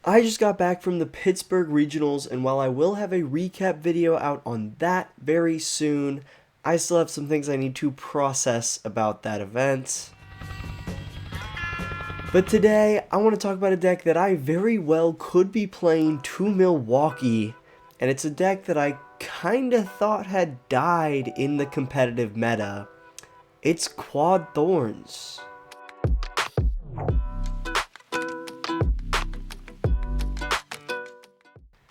I just got back from the Pittsburgh Regionals, and while I will have a recap video out on that very soon, I still have some things I need to process about that event. But today, I want to talk about a deck that I very well could be playing to Milwaukee, and it's a deck that I kinda thought had died in the competitive meta. It's Quad Thorns.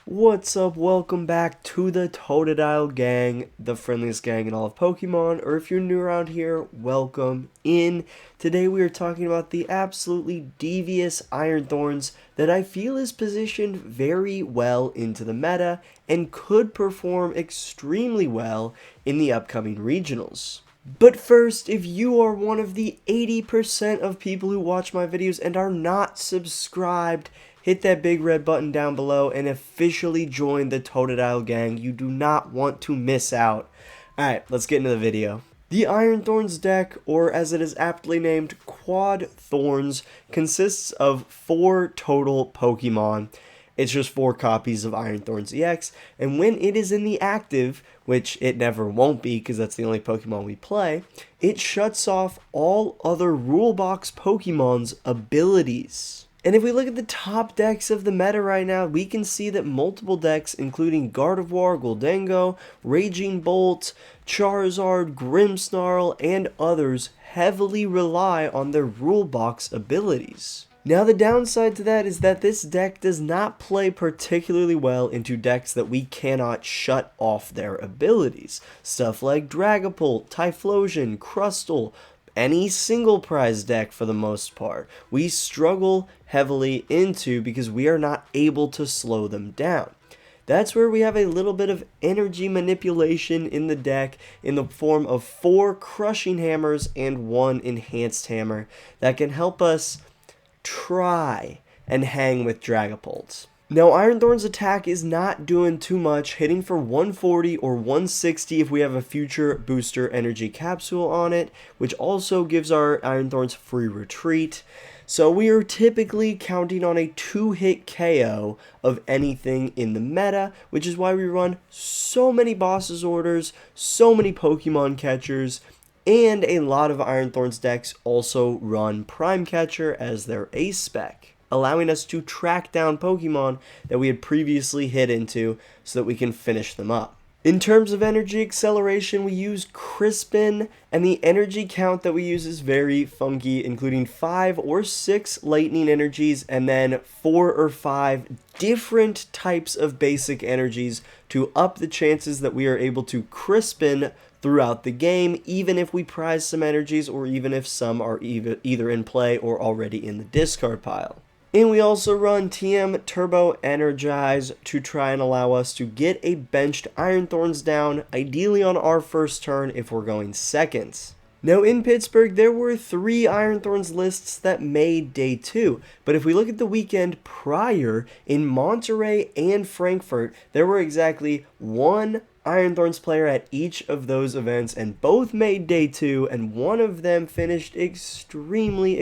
What's up? Welcome back to the Totodile gang, the friendliest gang in all of Pokemon, or if you're new around here, welcome in. Today we are talking about the absolutely devious Iron Thorns that I feel is positioned very well into the meta and could perform extremely well in the upcoming regionals. But first, if you are one of the 80% of people who watch my videos and are not subscribed, hit that big red button down below and officially join the Totodile gang. You do not want to miss out. Alright, let's get into the video. The Iron Thorns deck, or as it is aptly named, Quad Thorns, consists of 4 total Pokemon. It's just 4 copies of Iron Thorns EX, and when it is in the active, which it never won't be because that's the only Pokemon we play, it shuts off all other rule box Pokemon's abilities. And if we look at the top decks of the meta right now, we can see that multiple decks, including Gardevoir, Gholdengo, Raging Bolt, Charizard, Grimmsnarl, and others, heavily rely on their rule box abilities. Now the downside to that is that this deck does not play particularly well into decks that we cannot shut off their abilities. Stuff like Dragapult, Typhlosion, Crustle, any single prize deck for the most part, we struggle heavily into because we are not able to slow them down. That's where we have a little bit of energy manipulation in the deck in the form of 4 Crushing Hammers and 1 Enhanced Hammer that can help us try and hang with Dragapult. Now, Iron Thorns' attack is not doing too much, hitting for 140 or 160 if we have a future booster energy capsule on it, which also gives our Iron Thorns free retreat. So we are typically counting on a 2-hit KO of anything in the meta, which is why we run so many bosses orders, so many Pokemon catchers, and a lot of Iron Thorns decks also run Prime Catcher as their ace spec, allowing us to track down Pokemon that we had previously hit into so that we can finish them up. In terms of energy acceleration, we use Crispin, and the energy count that we use is very funky, including 5 or 6 lightning energies and then 4 or 5 different types of basic energies to up the chances that we are able to Crispin throughout the game, even if we prize some energies or even if some are either in play or already in the discard pile. And we also run TM Turbo Energize to try and allow us to get a benched Iron Thorns down, ideally on our first turn if we're going seconds. Now in Pittsburgh, there were 3 Iron Thorns lists that made day 2, but if we look at the weekend prior, in Monterey and Frankfurt, there were exactly 1 Iron Thorns player at each of those events, and both made day 2, and one of them finished extremely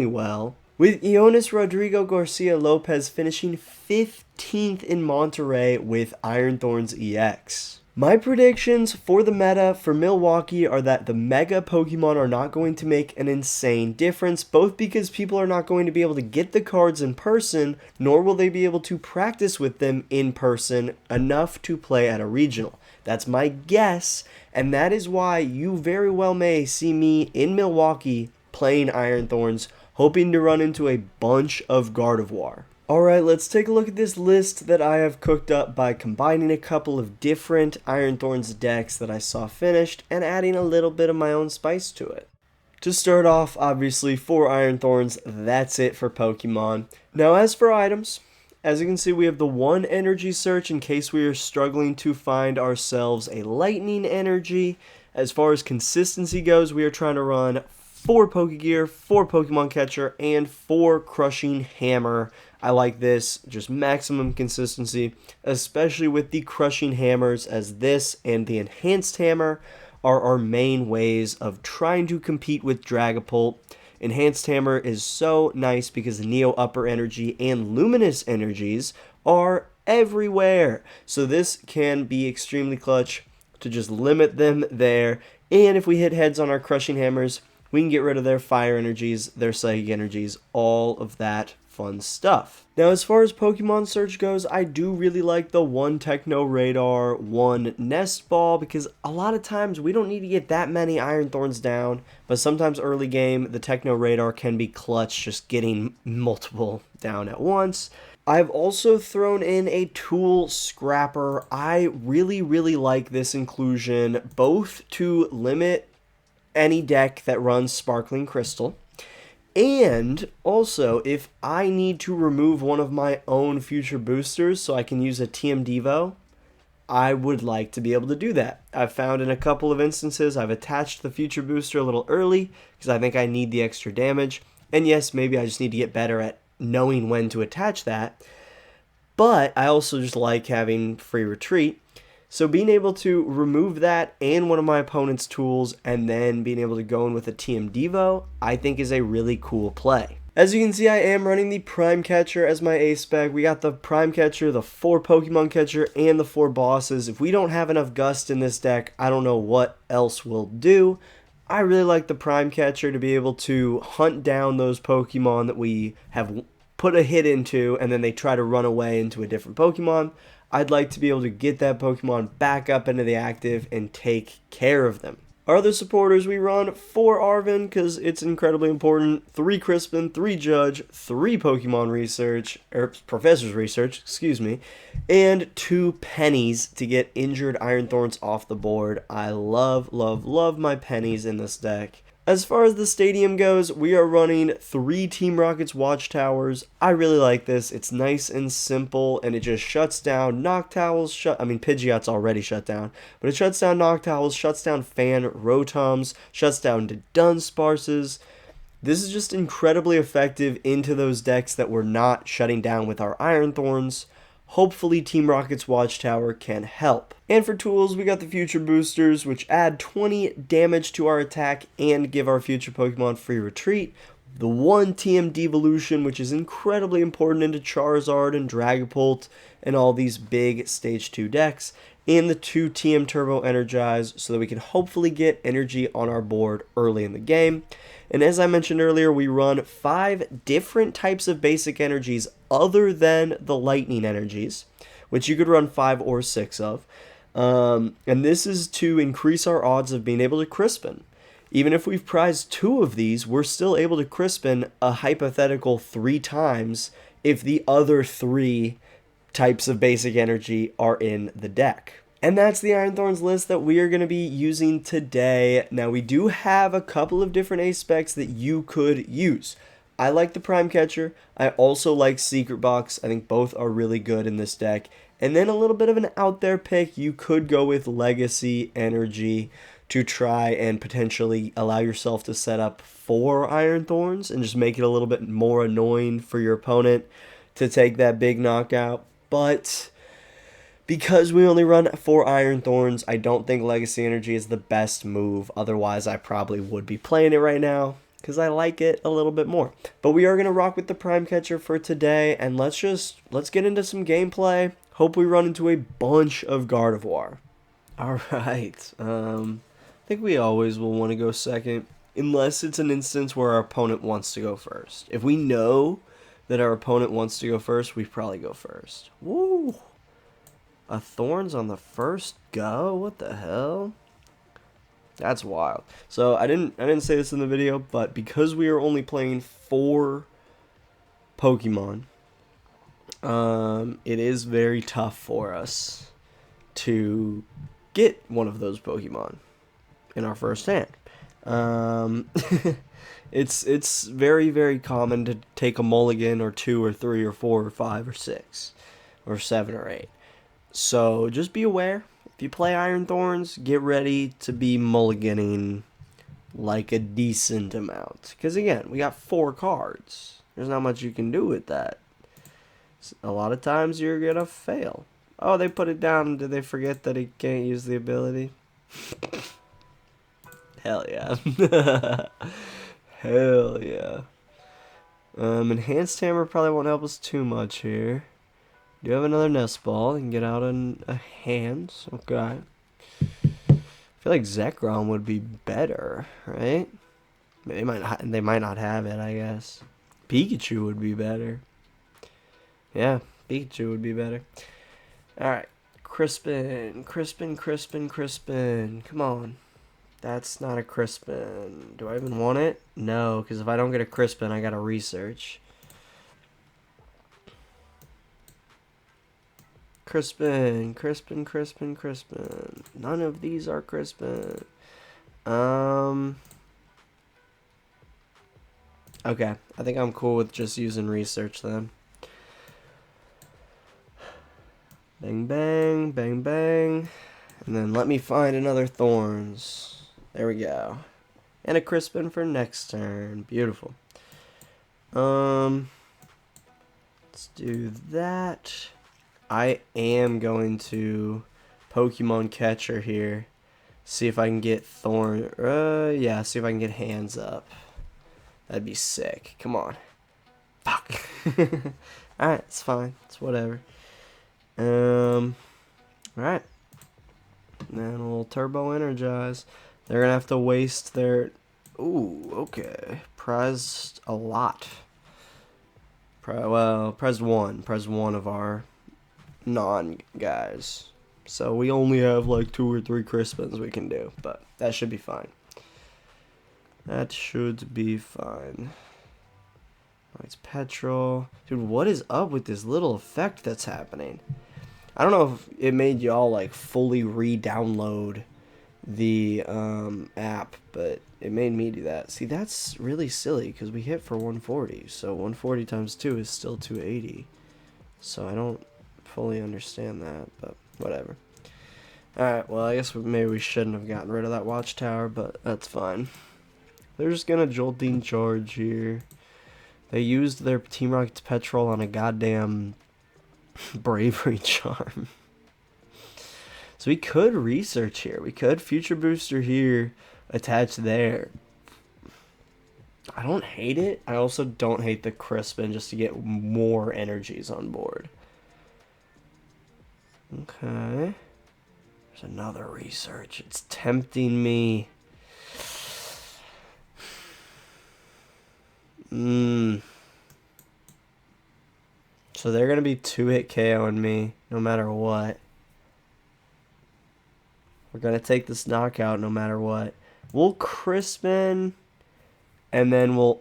well, with Ionis Rodrigo Garcia Lopez finishing 15th in Monterey with Iron Thorns EX. My predictions for the meta for Milwaukee are that the Mega Pokemon are not going to make an insane difference, both because people are not going to be able to get the cards in person, nor will they be able to practice with them in person enough to play at a regional. That's my guess, and that is why you very well may see me in Milwaukee playing Iron Thorns, hoping to run into a bunch of Gardevoir. Alright, let's take a look at this list that I have cooked up by combining a couple of different Iron Thorns decks that I saw finished and adding a little bit of my own spice to it. To start off, obviously, for Iron Thorns, that's it for Pokemon. Now, as for items, as you can see, we have the 1 Energy Search in case we are struggling to find ourselves a Lightning Energy. As far as consistency goes, we are trying to run 4 Pokégear, 4 Pokemon Catcher, and 4 Crushing Hammer. I like this, just maximum consistency, especially with the Crushing Hammers, as this and the Enhanced Hammer are our main ways of trying to compete with Dragapult Enhanced Hammer is so nice because the Neo Upper Energy and Luminous Energies are everywhere. So this can be extremely clutch to just limit them there. And if we hit heads on our Crushing Hammers, we can get rid of their Fire Energies, their Psychic Energies, all of that fun stuff. Now, as far as Pokemon search goes, I do really like the 1 Techno Radar, 1 Nest Ball, because a lot of times we don't need to get that many Iron Thorns down, but sometimes early game, the Techno Radar can be clutch, just getting multiple down at once. I've also thrown in a Tool Scrapper. I really like this inclusion, both to limit any deck that runs Sparkling Crystal, and also if I need to remove one of my own future boosters so I can use a TM Devo, I would like to be able to do that. I've found in a couple of instances I've attached the future booster a little early because I think I need the extra damage, and yes, maybe I just need to get better at knowing when to attach that, but I also just like having free retreat. So being able to remove that and one of my opponent's tools and then being able to go in with a TM Devo, I think is a really cool play. As you can see, I am running the Prime Catcher as my A-Spec. We got the Prime Catcher, the 4 Pokemon Catcher, and the 4 bosses. If we don't have enough Gust in this deck, I don't know what else we'll do. I really like the Prime Catcher to be able to hunt down those Pokemon that we have put a hit into and then they try to run away into a different Pokemon. I'd like to be able to get that Pokemon back up into the active and take care of them. Our other supporters, we run 4 Arven because it's incredibly important, 3 Crispin, 3 Judge, 3 Pokemon Research, or Professor's Research, excuse me, and 2 Pennies to get injured Iron Thorns off the board. I love my Pennies in this deck. As far as the stadium goes, we are running 3 Team Rocket's Watchtowers. I really like this. It's nice and simple, and it just shuts down Noctowls. Pidgeot's already shut down, but it shuts down Noctowls, shuts down Fan Rotums, shuts down Dunsparces. This is just incredibly effective into those decks that we're not shutting down with our Iron Thorns. Hopefully Team Rocket's Watchtower can help. And for tools, we got the Future Boosters, which add 20 damage to our attack and give our future Pokemon free retreat. The 1 TM Devolution, which is incredibly important into Charizard and Dragapult and all these big Stage 2 decks. And the 2 TM Turbo Energize, so that we can hopefully get energy on our board early in the game. And as I mentioned earlier, we run 5 different types of basic energies other than the lightning energies, which you could run 5 or 6 of. And this is to increase our odds of being able to Crispin. Even if we've prized 2 of these, we're still able to Crispin a hypothetical 3 times if the other 3 types of basic energy are in the deck. And that's the Iron Thorns list that we are going to be using today. Now, we do have a couple of different A-Specs that you could use. I like the Prime Catcher. I also like Secret Box. I think both are really good in this deck. And then a little bit of an out there pick, you could go with Legacy Energy to try and potentially allow yourself to set up 4 Iron Thorns and just make it a little bit more annoying for your opponent to take that big knockout. But because we only run 4 Iron Thorns, I don't think Legacy Energy is the best move. Otherwise, I probably would be playing it right now because I like it a little bit more. But we are going to rock with the Prime Catcher for today, and let's get into some gameplay. Hope we run into a bunch of Gardevoir. Alright, I think we always will want to go second, unless it's an instance where our opponent wants to go first. If we know that our opponent wants to go first, we probably go first. Woo! A Thorns on the first go? What the hell? That's wild. So I didn't say this in the video, but because we are only playing 4 Pokemon, it is very tough for us to get one of those Pokemon in our first hand. It's very common to take a mulligan or 2 or 3 or 4 or 5 or 6 or 7 or 8. So just be aware. If you play Iron Thorns, get ready to be mulliganing like a decent amount. Because again, we got 4 cards. There's not much you can do with that. A lot of times you're going to fail. Oh, they put it down. Did they forget that he can't use the ability? Hell yeah. Hell yeah. Enhanced Hammer probably won't help us too much here. Do have another nest ball. You can get out in a hands. Okay. I feel like Zekrom would be better, right? They might not have it, I guess. Pikachu would be better. Yeah, Pikachu would be better. Alright. Crispin. Come on. That's not a Crispin. Do I even want it? No, because if I don't get a Crispin, I gotta research. Crispin. None of these are Crispin. Okay, I think I'm cool with just using research then. Bang, bang, bang, bang. And then let me find another Thorns. There we go. And a Crispin for next turn. Beautiful. Let's do that. I am going to Pokemon Catcher here. See if I can get Thorn. Yeah, see if I can get hands up. That'd be sick. Come on. Fuck. Alright, it's fine. It's whatever. Alright. And then a little Turbo Energize. They're gonna have to waste their... Ooh, okay. Prized a lot. Prized one of our non-guys. So we only have like 2 or 3 Crispins we can do. But that should be fine. That should be fine. Oh, it's petrol. Dude, what is up with this little effect that's happening? I don't know if it made y'all like fully re-download the app, but it made me do that. See, that's really silly because we hit for 140. So 140 times 2 is still 280. So I don't fully understand that, but whatever. Alright, well, I guess maybe we shouldn't have gotten rid of that Watchtower, but that's fine. They're just gonna Jolting Charge here. They used their Team Rocket's Petrol on a goddamn Bravery Charm. So we could research here. We could Future Booster here, attach there. I don't hate it. I also don't hate the Crispin just to get more energies on board. Okay. There's another research. It's tempting me. So they're going to be 2-hit KOing me no matter what. We're going to take this knockout no matter what. We'll Crispin and then we'll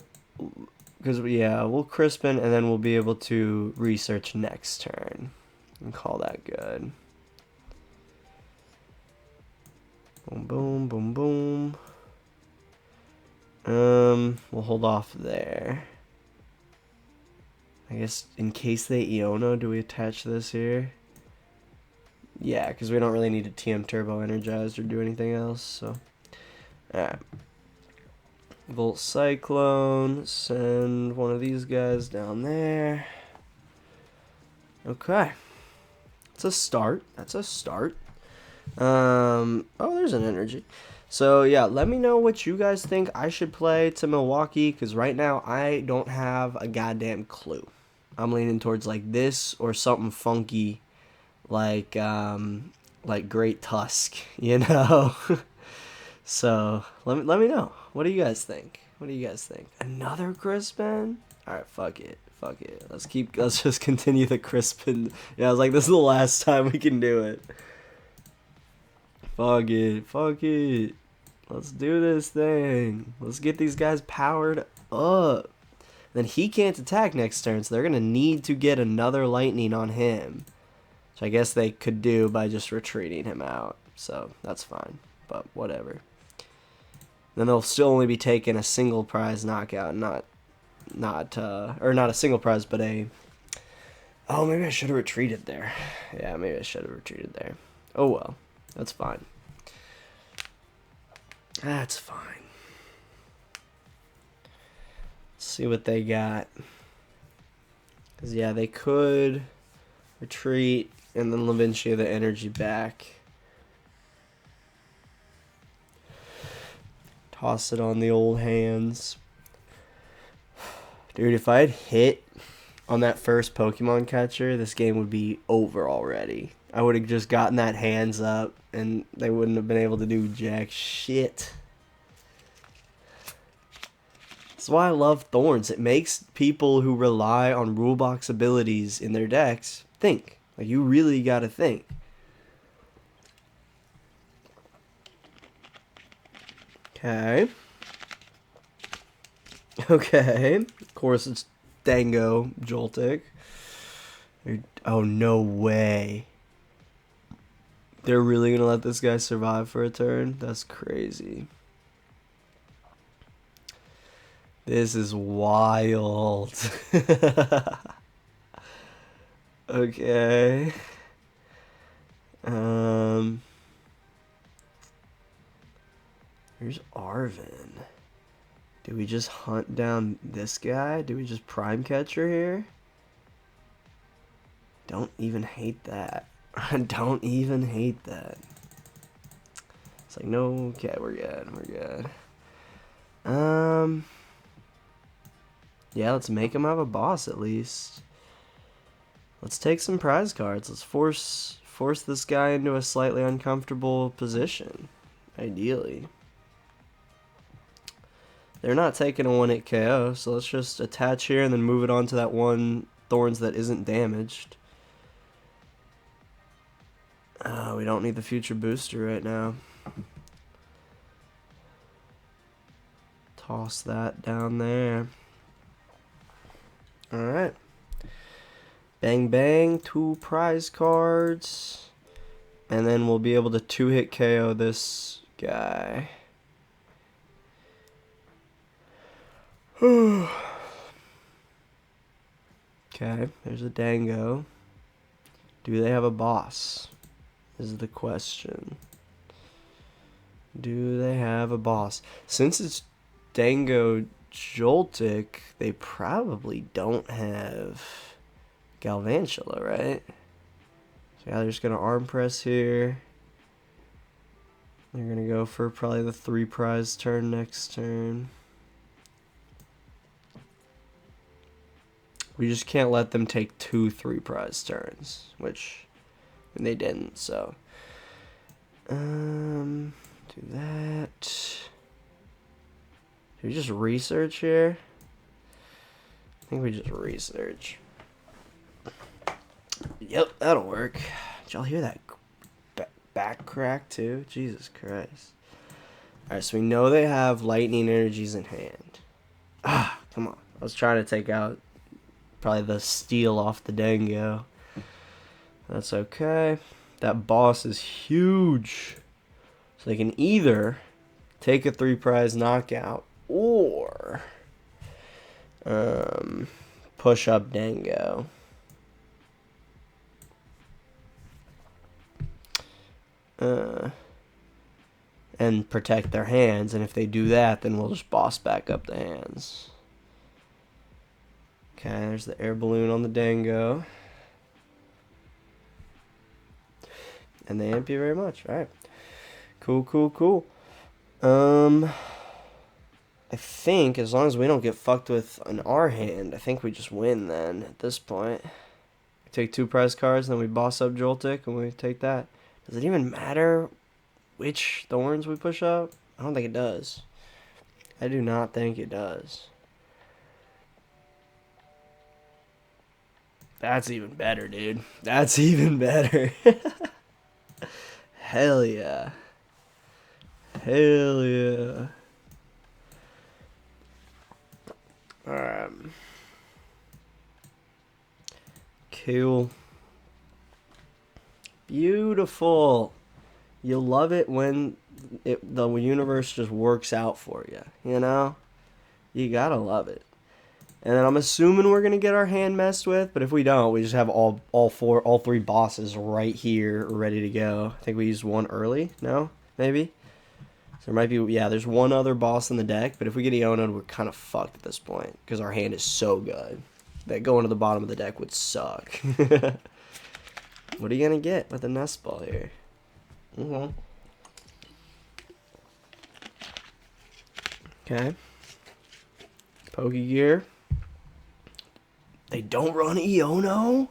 Crispin and then we'll be able to research next turn and call that good. Boom, boom, boom, boom. We'll hold off there. I guess in case they Iono, do we attach this here? Yeah, because we don't really need to TM Turbo Energized or do anything else, so. Alright. Volt Cyclone, send one of these guys down there. Okay. It's a start. That's a start. Oh, there's an energy. So, yeah, let me know what you guys think I should play to Milwaukee, because right now I don't have a goddamn clue. I'm leaning towards, like, this or something funky, like Great Tusk, you know? So, let me know. What do you guys think? What do you guys think? Another Crispin? Alright, fuck it. Fuck it. Let's just continue the Crispin. Yeah, I was like, this is the last time we can do it. Fuck it. Fuck it. Let's do this thing. Let's get these guys powered up. Then he can't attack next turn, so they're going to need to get another lightning on him. Which I guess they could do by just retreating him out. So, that's fine. But, whatever. Then they'll still only be taking a single prize knockout, not a single prize, but a... Oh, maybe I should have retreated there. Yeah, maybe I should have retreated there. Oh, well. That's fine. That's fine. Let's see what they got. Because, yeah, they could retreat and then Levincia the energy back. Toss it on the old hands. Dude, if I had hit on that first Pokemon catcher, this game would be over already. I would have just gotten that hands up, and they wouldn't have been able to do jack shit. That's why I love Thorns. It makes people who rely on rulebox abilities in their decks think. Like, you really gotta think. Okay. Okay. Of course, it's Dango Joltik. Oh, no way. They're really gonna let this guy survive for a turn? That's crazy. This is wild. Okay. Here's Arven. Do we just hunt down this guy? Do we just Prime Catcher here? Don't even hate that. I don't even hate that. It's like, no, okay, we're good, we're good. Yeah, let's make him have a boss at least. Let's take some prize cards. Let's force this guy into a slightly uncomfortable position, ideally. They're not taking a 1-hit KO, so let's just attach here and then move it on to that one Thorns that isn't damaged. We don't need the future booster right now. Toss that down there. Alright. Bang bang, 2 prize cards. And then we'll be able to 2-hit KO this guy. Okay, there's a Dango. Do they have a boss? Is the question. Do they have a boss? Since it's Dango Joltik, they probably don't have Galvantula, right? So yeah, they're just gonna arm press here. They're gonna go for probably the 3 prize turn next turn. We just can't let them take 2 3 prize turns, which they didn't, so do that. Do we just research here? I think we just research. Yep, that'll work. Did y'all hear that back crack too? Jesus Christ. Alright, so we know they have lightning energies in hand. Ah, come on. I was trying to take out probably the steel off the Dango. That's okay. That boss is huge. So they can either take a 3 prize knockout or push up Dango. And protect their hands, and if they do that, then we'll just boss back up the hands. Okay, there's the air balloon on the Dango. And they amp you very much. Alright. Cool, cool, cool. I think as long as we don't get fucked with an R hand, I think we just win then at this point. We take 2 prize cards, then we boss up Joltik, and we take that. Does it even matter which Thorns we push up? I don't think it does. I do not think it does. That's even better, dude. That's even better. Hell yeah. Hell yeah. Alright. Cool. Beautiful. You'll love it when the universe just works out for you, you know? You gotta love it. And then I'm assuming we're gonna get our hand messed with, but if we don't, we just have all 3 bosses right here ready to go. I think we used 1 early. No? Maybe? So there might be, yeah, there's 1 other boss in the deck, but if we get Iono'd, we're kind of fucked at this point, because our hand is so good that going to the bottom of the deck would suck. What are you gonna get with a nest ball here? Okay. Pokégear. They don't run Iono?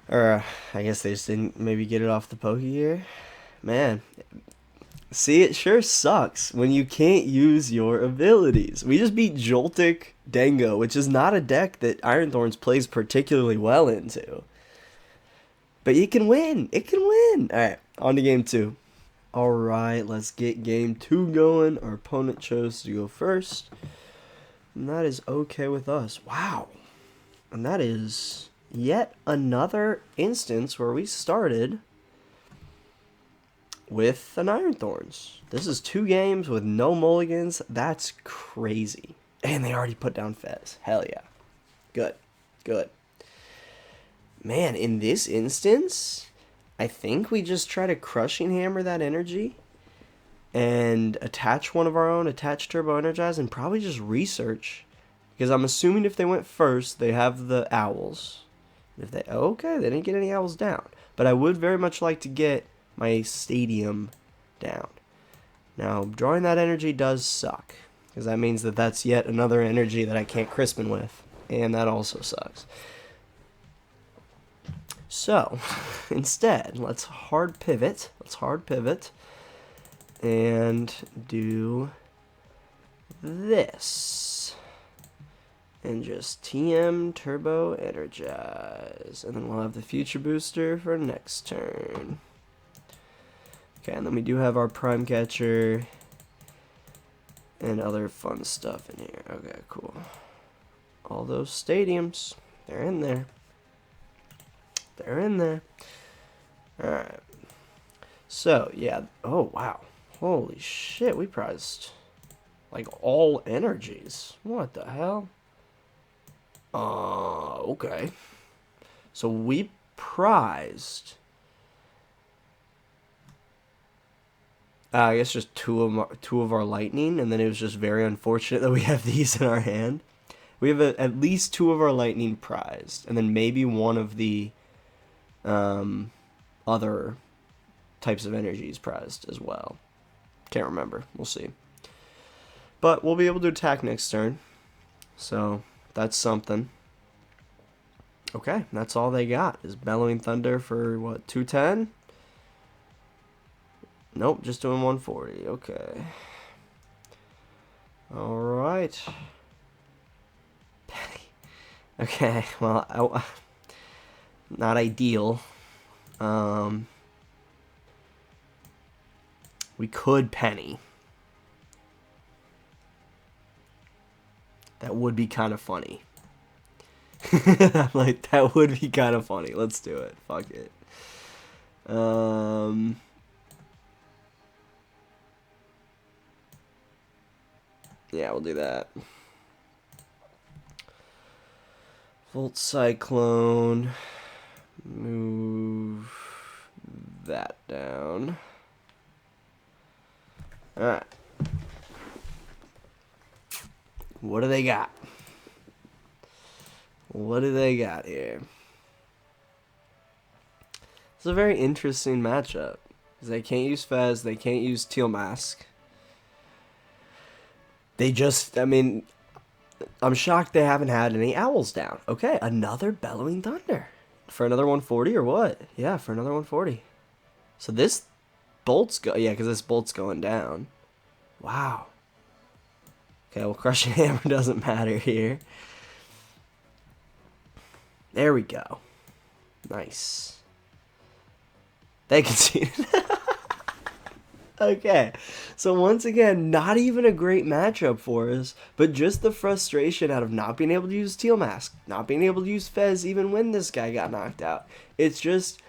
Or, I guess they just didn't maybe get it off the Pokégear. Man, see, it sure sucks when you can't use your abilities. We just beat Joltik Dango, which is not a deck that Iron Thorns plays particularly well into. But it can win. It can win. Alright, on to game 2. Alright, let's get game 2 going. Our opponent chose to go first. And that is okay with us. Wow. And that is yet another instance where we started with an Iron Thorns. This is 2 games with no mulligans. That's crazy. And they already put down Fez. Hell yeah. Good. Good. Man, in this instance, I think we just try to Crushing Hammer that energy and attach one of our own, attach Turbo Energize, and probably just research. Because I'm assuming if they went first, they have the owls. If they, okay, they didn't get any owls down. But I would very much like to get my stadium down. Now, drawing that energy does suck. Because that means that that's yet another energy that I can't Crispin with. And that also sucks. So, instead, let's hard pivot. And do this. And just TM Turbo Energize. And then we'll have the Future Booster for next turn. Okay, and then we do have our Prime Catcher and other fun stuff in here. Okay, cool. All those stadiums, they're in there. They're in there. Alright. So, yeah. Oh, wow. Holy shit, we prized like all energies. What the hell? Okay. So we prized I guess just two of our lightning, and then it was just very unfortunate that we have these in our hand. We have at least 2 of our lightning prized, and then maybe one of the other types of energies prized as well. Can't remember. We'll see. But we'll be able to attack next turn. So that's something. Okay, that's all they got is Bellowing Thunder for what, 210? Nope, just doing 140. Okay. Alright. Penny. Okay, well, not ideal. We could Penny. That would be kind of funny. Like, that would be kind of funny. Let's do it. Fuck it. Yeah, we'll do that. Volt Cyclone. Move that down. Alright. What do they got? What do they got here? It's a very interesting matchup. They can't use Fez. They can't use Teal Mask. They just, I mean, I'm shocked they haven't had any owls down. Okay, another Bellowing Thunder. For another 140 or what? Yeah, for another 140. So this bolt's yeah, because this bolt's going down. Wow. Okay, well, Crushing Hammer doesn't matter here. There we go. Nice. They conceded. Okay, so once again, not even a great matchup for us, but just the frustration out of not being able to use Teal Mask, not being able to use Fez even when this guy got knocked out. It's just,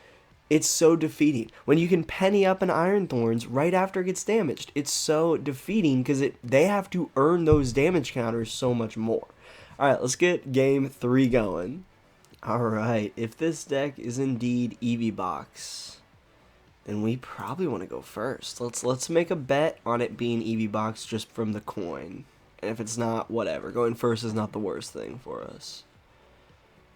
it's so defeating. When you can penny up an Iron Thorns right after it gets damaged, it's so defeating because they have to earn those damage counters so much more. Alright, let's get game 3 going. Alright, if this deck is indeed Eevee Box, then we probably want to go first. Let's make a bet on it being Eevee Box just from the coin. And if it's not, whatever. Going first is not the worst thing for us.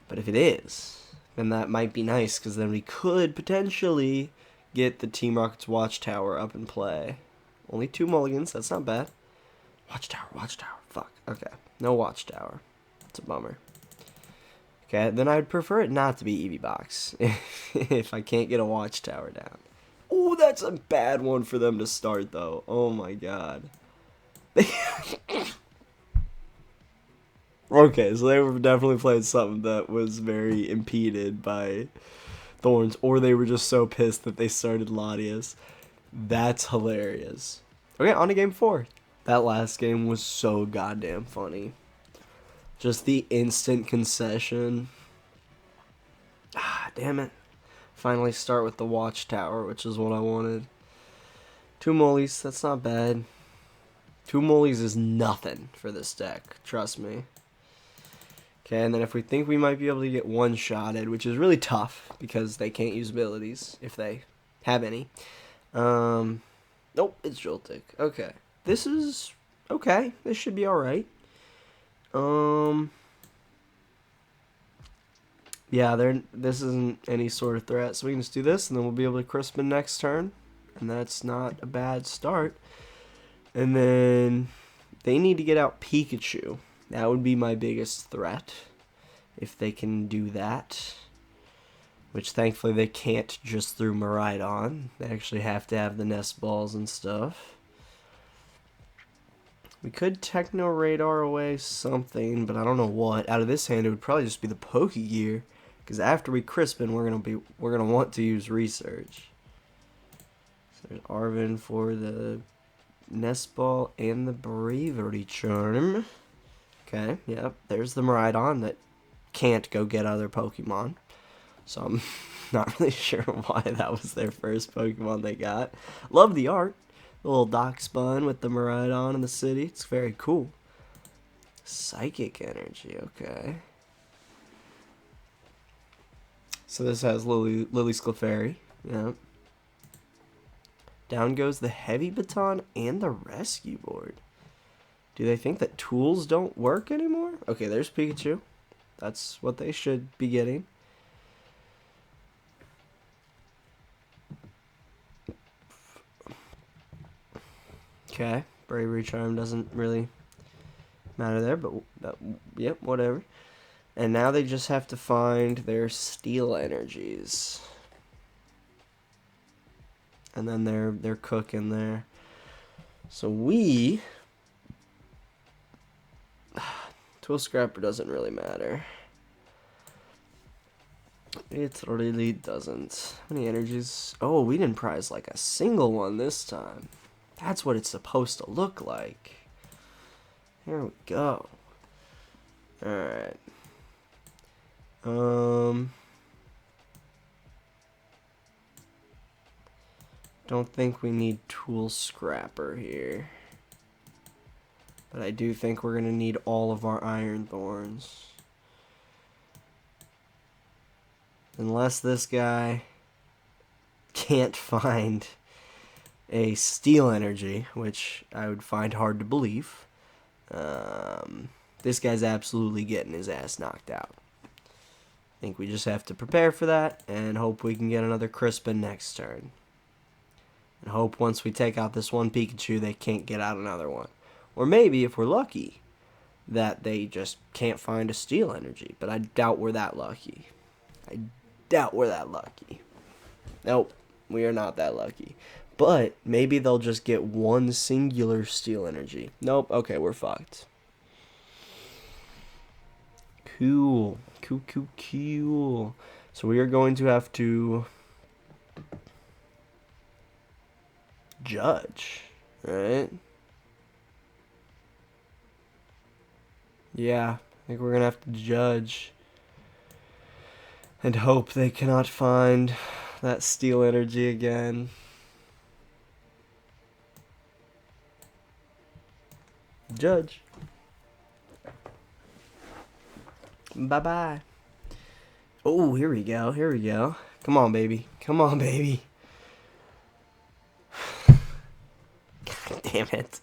But if it is, then that might be nice, because then we could potentially get the Team Rocket's Watchtower up in play. Only 2 mulligans, that's not bad. Watchtower, Watchtower, fuck. Okay, no Watchtower. It's a bummer. Okay, then I'd prefer it not to be Eevee Box if I can't get a Watchtower down. Oh, that's a bad one for them to start, though. Oh my god. Okay, so they were definitely playing something that was very impeded by Thorns, or they were just so pissed that they started Latias. That's hilarious. Okay, on to game 4. That last game was so goddamn funny. Just the instant concession. Ah, damn it. Finally start with the Watchtower, which is what I wanted. 2 Mollies, that's not bad. 2 Mollies is nothing for this deck, trust me. Okay, and then if we think we might be able to get one-shotted, which is really tough, because they can't use abilities, if they have any. Nope, it's Joltik. Okay. This is okay. This should be alright. Yeah, this isn't any sort of threat, so we can just do this, and then we'll be able to Crispin next turn. And that's not a bad start. And then they need to get out Pikachu. That would be my biggest threat, if they can do that. Which thankfully they can't just through Miraidon. They actually have to have the nest balls and stuff. We could Techno Radar away something, but I don't know what. Out of this hand, it would probably just be the Pokégear, because after we Crispin, we're gonna want to use Research. So there's Arven for the nest ball and the Bravery Charm. Okay, yep. There's the Miraidon that can't go get other Pokemon. So I'm not really sure why that was their first Pokemon they got. Love the art. The little Doc Spun with the Miraidon in the city. It's very cool. Psychic Energy, okay. So this has Lily Sclefairy. Yep. Down goes the Heavy Baton and the Rescue Board. Do they think that tools don't work anymore? Okay, there's Pikachu. That's what they should be getting. Okay, Bravery Charm doesn't really matter there, but yep, whatever. And now they just have to find their Steel Energies. And then they're cooking there. So we Tool Scrapper doesn't really matter. It really doesn't. How many energies? Oh, we didn't prize like a single one this time. That's what it's supposed to look like. Here we go. Alright. Don't think we need Tool Scrapper here. But I do think we're going to need all of our Iron Thorns. Unless this guy can't find a Steel Energy, which I would find hard to believe. This guy's absolutely getting his ass knocked out. I think we just have to prepare for that and hope we can get another Crispin next turn. And hope once we take out this one Pikachu, they can't get out another one. Or maybe, if we're lucky, that they just can't find a Steel Energy. But I doubt we're that lucky. I doubt we're that lucky. Nope, we are not that lucky. But maybe they'll just get one singular Steel Energy. Nope, okay, we're fucked. Cool. Cool. So we are going to have to judge, right? Yeah, I think we're going to have to judge and hope they cannot find that Steel Energy again. Judge. Bye-bye. Oh, here we go. Come on, baby. God damn it.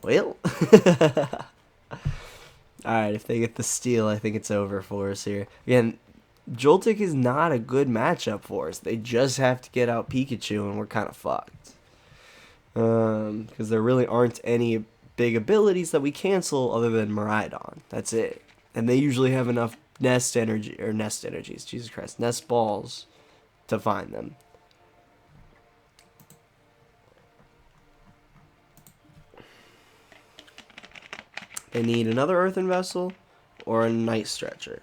Well. Alright, if they get the steal, I think it's over for us here. Again, Joltik is not a good matchup for us. They just have to get out Pikachu, and we're kind of fucked. Because there really aren't any big abilities that we cancel other than Miraidon. That's it. And they usually have enough Nest Energies, Jesus Christ, Nest Balls to find them. They need another Earthen Vessel or a Night Stretcher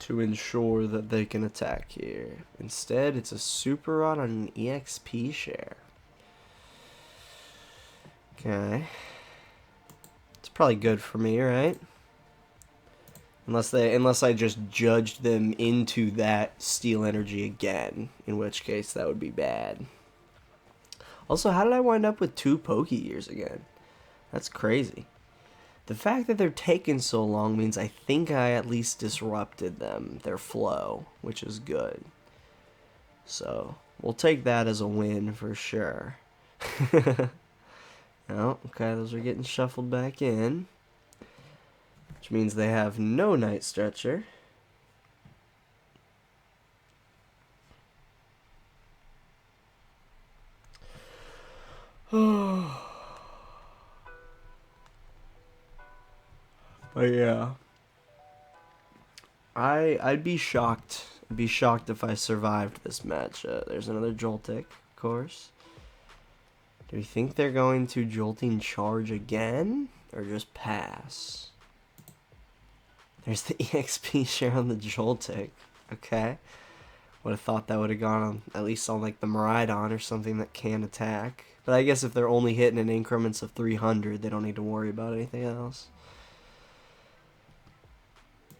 to ensure that they can attack here. Instead, it's a Super Rod on an EXP share. Okay. It's probably good for me, right? Unless I just judged them into that Steel Energy again, in which case that would be bad. Also, how did I wind up with 2 Pokégears again? That's crazy. The fact that they're taking so long means I think I at least disrupted their flow, which is good. So, we'll take that as a win for sure. Oh, okay, those are getting shuffled back in. Which means they have no Night Stretcher. But yeah, I'd be shocked. I'd be shocked if I survived this match. There's another Joltik, of course. Do we think they're going to Jolting Charge again, or just pass? There's the EXP share on the Joltik. Okay, would have thought that would have gone on at least on like the Miraidon or something that can attack. But I guess if they're only hitting in increments of 300, they don't need to worry about anything else.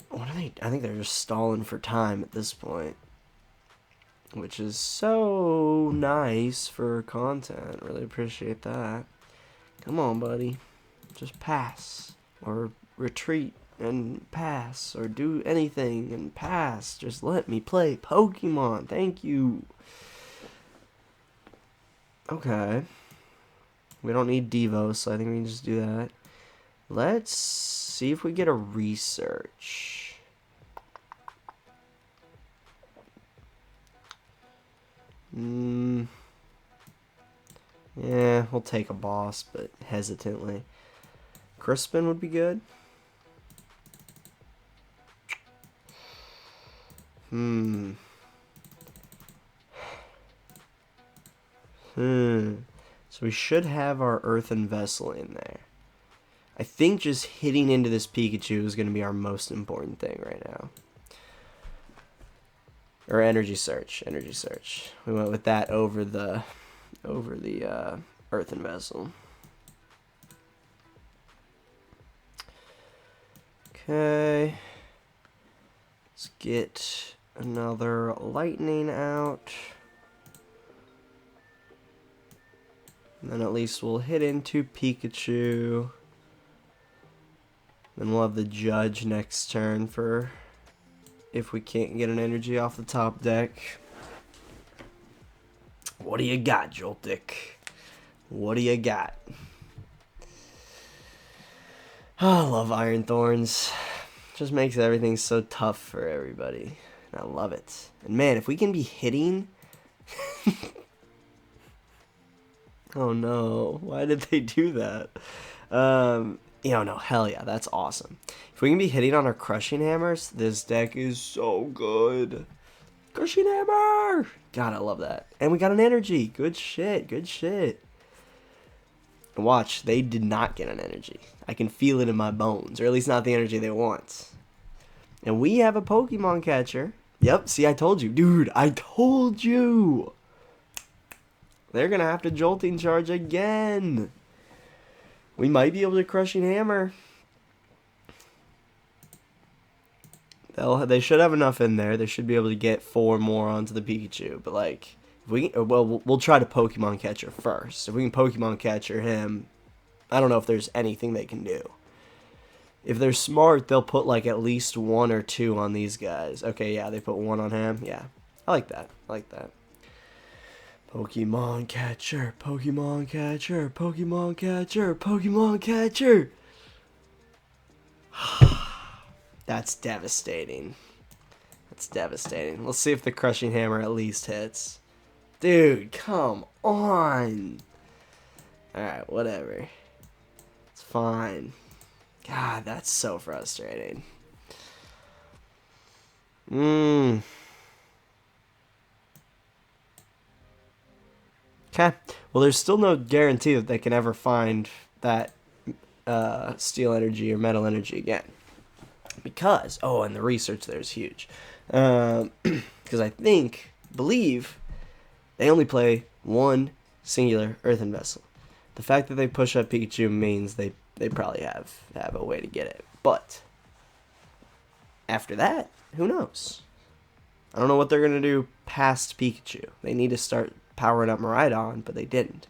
What are they? I think they're just stalling for time at this point, which is so nice for content. Really appreciate that. Come on, buddy. Just pass or retreat and pass or do anything and pass. Just let me play Pokemon. Thank you. Okay. We don't need Devo, so I think we can just do that. Let's see if we get a research. Yeah, we'll take a boss, but hesitantly. Crispin would be good. So we should have our Earthen Vessel in there. I think just hitting into this Pikachu is going to be our most important thing right now. Or Energy Search. Energy Search. We went with that over the Earthen Vessel. Okay. Let's get another Lightning out. And then at least we'll hit into Pikachu. Then we'll have the Judge next turn for if we can't get an energy off the top deck. What do you got, Joltik? What do you got? Oh, I love Iron Thorns. Just makes everything so tough for everybody. And I love it. And man, if we can be hitting... Oh no, why did they do that? No, hell yeah, that's awesome. If we can be hitting on our Crushing Hammers, this deck is so good. Crushing Hammer! God, I love that. And we got an energy. Good shit, good shit. Watch, they did not get an energy. I can feel it in my bones, or at least not the energy they want. And we have a Pokemon Catcher. Yep, see, I told you. Dude, I told you! They're going to have to Jolting Charge again. We might be able to Crushing Hammer. They should have enough in there. They should be able to get 4 more onto the Pikachu. But, like, if we can, well, we'll try to Pokemon Catcher first. If we can Pokemon Catcher him, I don't know if there's anything they can do. If they're smart, they'll put, like, at least 1 or 2 on these guys. Okay, yeah, they put 1 on him. Yeah, I like that. I like that. Pokemon Catcher, Pokemon Catcher, Pokemon Catcher, Pokemon Catcher. That's devastating. That's devastating. Let's see if the Crushing Hammer at least hits. Dude, come on. Alright, whatever. It's fine. God, that's so frustrating. Okay. Well, there's still no guarantee that they can ever find that steel energy or metal energy again. Because, oh, and the research there is huge. Because believe, they only play one singular earthen vessel. The fact that they push up Pikachu means they probably have a way to get it. But after that, who knows? I don't know what they're going to do past Pikachu. They need to start powering up Miraidon, but they didn't.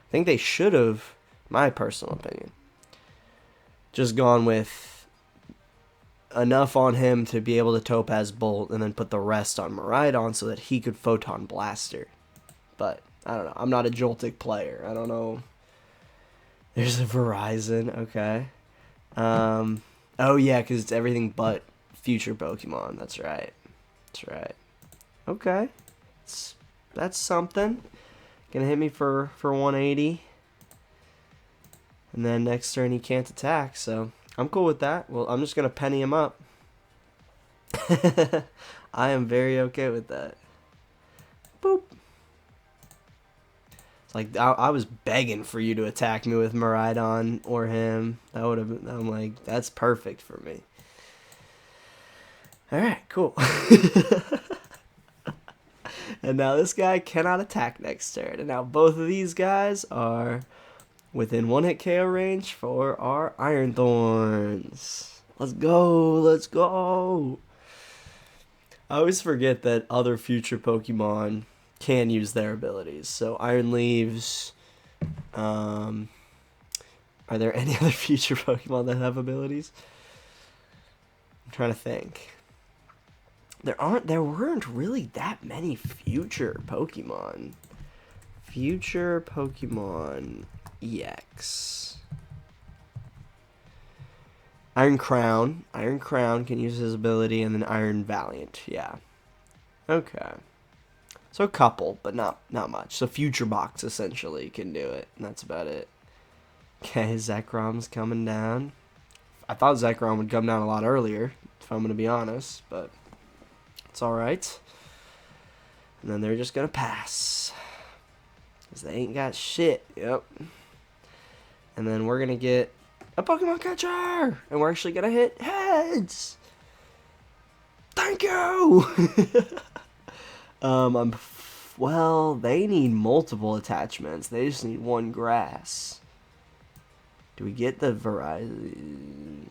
I think they should have, my personal opinion, just gone with enough on him to be able to Topaz Bolt and then put the rest on Miraidon so that he could Photon Blaster. But, I don't know. I'm not a Joltik player. I don't know. There's a Verizon. Okay. Oh, yeah, because it's everything but future Pokemon. That's right. That's right. Okay. That's something. Gonna hit me for 180. And then next turn he can't attack, so I'm cool with that. Well, I'm just gonna penny him up. I am very okay with that. Boop. It's like I was begging for you to attack me with Miraidon or him. That would have. I'm like, that's perfect for me. All right, cool. And now this guy cannot attack next turn. And now both of these guys are within 1-hit KO range for our Iron Thorns. Let's go. Let's go. I always forget that other future Pokemon can use their abilities. So Iron Leaves. Are there any other future Pokemon that have abilities? I'm trying to think. There weren't really that many future Pokemon. Future Pokemon EX. Iron Crown. Iron Crown can use his ability, and then Iron Valiant. Yeah. Okay. So a couple, but not much. So Future Box essentially can do it, and that's about it. Okay, Zekrom's coming down. I thought Zekrom would come down a lot earlier, if I'm going to be honest, but it's alright. And then they're just going to pass. Because they ain't got shit. Yep. And then we're going to get a Pokemon Catcher! And we're actually going to hit heads! Thank you! Well, they need multiple attachments. They just need one grass. Do we get the Verizon?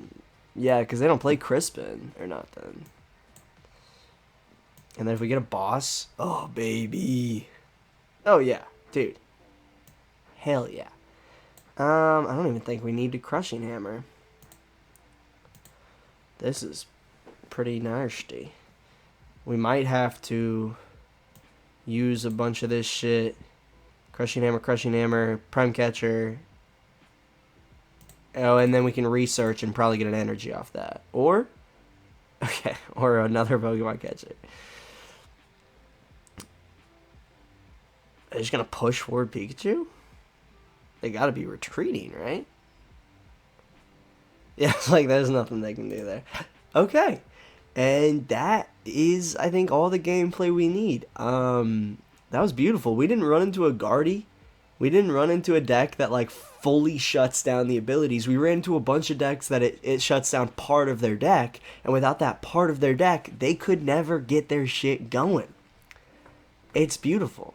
Yeah, because they don't play Crispin or nothing. And then if we get a boss, oh, baby. Oh, yeah, dude. Hell yeah. I don't even think we need to Crushing Hammer. This is pretty nasty. We might have to use a bunch of this shit. Crushing Hammer, Prime Catcher. Oh, and then we can research and probably get an energy off that. Or, okay, or another Pokemon Catcher. They're just going to push forward Pikachu? They got to be retreating, right? Yeah, it's like there's nothing they can do there. Okay. And that is, I think, all the gameplay we need. That was beautiful. We didn't run into a Guardy. We didn't run into a deck that, like, fully shuts down the abilities. We ran into a bunch of decks that it shuts down part of their deck. And without that part of their deck, they could never get their shit going. It's beautiful.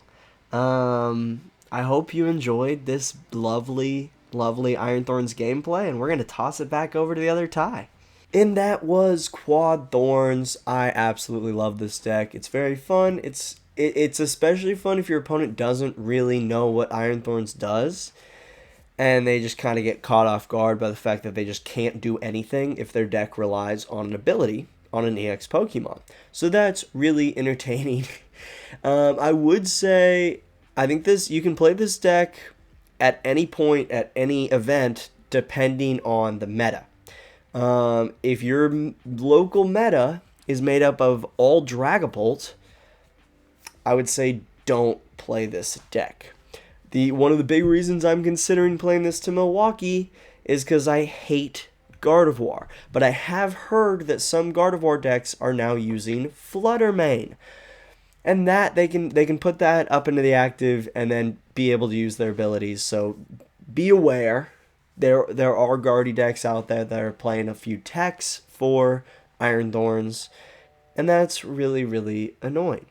I hope you enjoyed this lovely, lovely Iron Thorns gameplay. And we're going to toss it back over to the other tie. And that was Quad Thorns. I absolutely love this deck. It's very fun. It's especially fun if your opponent doesn't really know what Iron Thorns does. And they just kind of get caught off guard by the fact that they just can't do anything if their deck relies on an ability on an EX Pokemon. So that's really entertaining. I would say, I think you can play this deck at any point, at any event, depending on the meta. If your local meta is made up of all Dragapult, I would say don't play this deck. One of the big reasons I'm considering playing this to Milwaukee is because I hate Gardevoir, but I have heard that some Gardevoir decks are now using Flutter Mane. And that they can put that up into the active and then be able to use their abilities. So be aware, there are Guardy decks out there that are playing a few techs for Iron Thorns, and that's really, really annoying.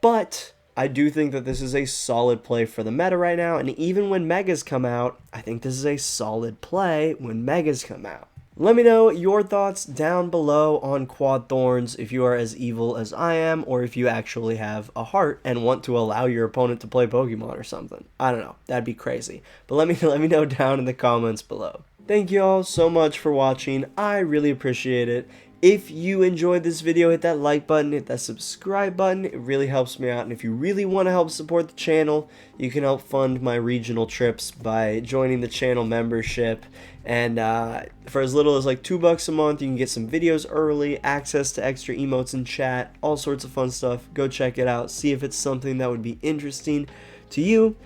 But I do think that this is a solid play for the meta right now, and even when Megas come out, I think this is a solid play when Megas come out. Let me know your thoughts down below on Quad Thorns, if you are as evil as I am, or if you actually have a heart and want to allow your opponent to play Pokemon or something. I don't know, that'd be crazy. But let me know down in the comments below. Thank you all so much for watching, I really appreciate it. If you enjoyed this video, hit that like button, hit that subscribe button, it really helps me out. And if you really want to help support the channel, you can help fund my regional trips by joining the channel membership. And for as little as like $2 a month, you can get some videos early, access to extra emotes in chat, all sorts of fun stuff. Go check it out, see if it's something that would be interesting to you.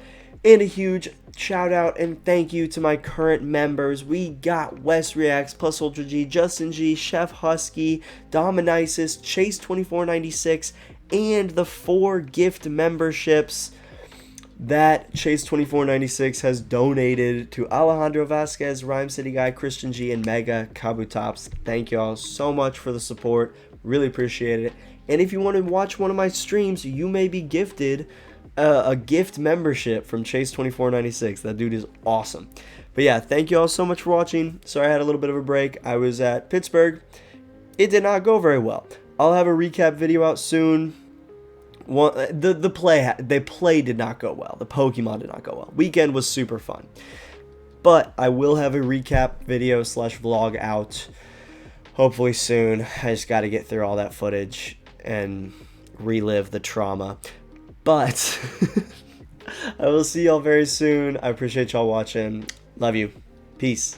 And a huge shout out and thank you to my current members. We got Wes Reacts, Plus Ultra G, Justin G, Chef Husky, Dominicis, Chase2496, and the 4 gift memberships that Chase2496 has donated to Alejandro Vasquez, Rhyme City Guy, Christian G, and Mega Kabutops. Thank you all so much for the support. Really appreciate it. And if you want to watch one of my streams, you may be gifted a gift membership from Chase2496. That dude is awesome. But yeah, thank you all so much for watching. Sorry I had a little bit of a break. I was at Pittsburgh. It did not go very well. I'll have a recap video out soon. The play did not go well. The Pokemon did not go well. Weekend was super fun. But I will have a recap video / vlog out hopefully soon. I just got to get through all that footage and relive the trauma. But I will see y'all very soon. I appreciate y'all watching. Love you. Peace.